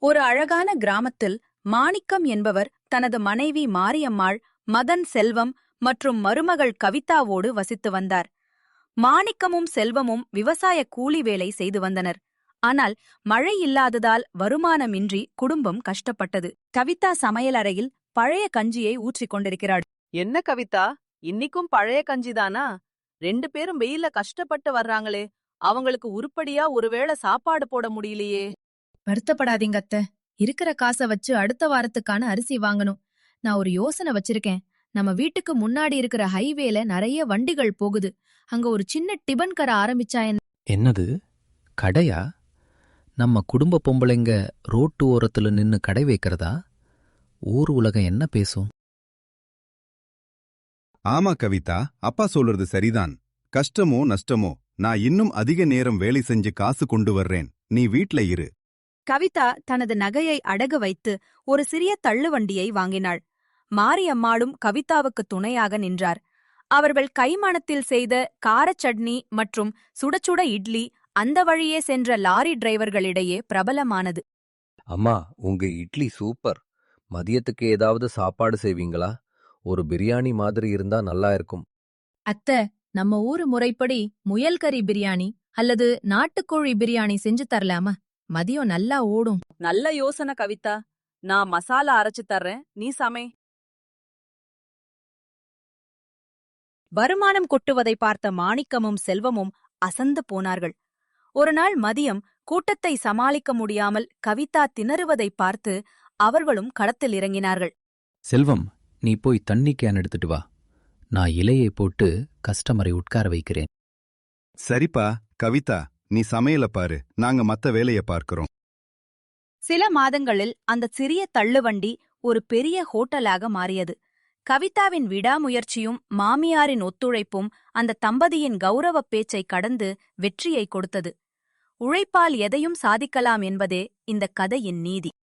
ஒரு அழகான கிராமத்தில் மாணிக்கம் என்பவர் தனது மனைவி மாரியம்மாள், மகன் செல்வம் மற்றும் மருமகள் கவிதாவோடு வசித்து வந்தார். மாணிக்கமும் செல்வமும் விவசாய கூலி வேலை செய்து வந்தனர். ஆனால் மழை இல்லாததால் வருமானமின்றி குடும்பம் கஷ்டப்பட்டது. கவிதா சமையலறையில் பழைய கஞ்சியை ஊற்றிக் கொண்டிருக்கிறாள். என்ன கவிதா, இன்னிக்கும் பழைய கஞ்சிதானா? 2 பேரும் வெயில்ல கஷ்டப்பட்டு வர்றாங்களே, அவங்களுக்கு உருப்படியா ஒருவேளை சாப்பாடு போட முடியலையே. வருத்தப்படாதீங்க அத்தை. இருக்கிற காசை வச்சு அடுத்த வாரத்துக்கான அரிசி வாங்கணும். நான் ஒரு யோசனை வச்சிருக்கேன். நம்ம வீட்டுக்கு முன்னாடி இருக்கிற ஹைவேல நிறைய வண்டிகள் போகுது. அங்க ஒரு சின்ன டிபன் கடை ஆரம்பிச்சா என்ன? என்னது, கடையா? நம்ம குடும்ப பொம்பளைங்க ரோட்டு ஓரத்துல நின்னு கடை வைக்கிறதா? ஊர் உலகம் என்ன பேசும்? ஆமா கவிதா, அப்பா சொல்றது சரிதான். கஷ்டமோ நஷ்டமோ, நான் இன்னும் அதிக நேரம் வேலை செஞ்சு காசு கொண்டு வர்றேன். நீ வீட்ல இரு. கவிதா தனது நகையை அடகு வைத்து ஒரு சிறிய தள்ளுவண்டியை வாங்கினாள். மாரியம்மாளும் கவிதாவுக்கு துணையாக நின்றார். அவர்கள் கைமணத்தில் செய்த காரச் சட்னி மற்றும் சுடச்சுட இட்லி அந்த வழியே சென்ற லாரி டிரைவர்களிடையே பிரபலமானது. அம்மா, உங்க இட்லி சூப்பர். மதியத்துக்கு ஏதாவது சாப்பாடு செய்வீங்களா? ஒரு பிரியாணி மாதிரி இருந்தா நல்லா இருக்கும். அத்த, நம்ம ஊரு முறைப்படி முயல்கறி பிரியாணி அல்லது நாட்டுக்கோழி பிரியாணி செஞ்சு தரலாமா? மதியம் நல்லா ஓடும். நல்ல யோசனை கவிதா. நான் மசாலா அரைச்சு தர்றேன், நீ சமை. வருமானம் கொட்டுவதை பார்த்த மாணிக்கமும் செல்வமும் அசந்து போனார்கள். ஒருநாள் மதியம் கூட்டத்தை சமாளிக்க முடியாமல் கவிதா திணறுவதை பார்த்து அவர்களும் களத்தில் இறங்கினார்கள். செல்வம், நீ போய் தண்ணி கேன் எடுத்துட்டு வா. நான் இலையை போட்டு கஸ்டமரை உட்கார வைக்கிறேன். சரிப்பா. கவிதா, நீ சமையல பாரு, நாங்க மத்த வேலைய பார்க்கிறோம். சில மாதங்களில் அந்த சிறிய தள்ளுவண்டி ஒரு பெரிய ஹோட்டலாக மாறியது. கவிதாவின் விடாமுயற்சியும் மாமியாரின் ஒத்துழைப்பும் அந்த தம்பதியின் கௌரவப் பேச்சை கடந்து வெற்றியை கொடுத்தது. உழைப்பால் எதையும் சாதிக்கலாம் என்பதே இந்த கதையின் நீதி.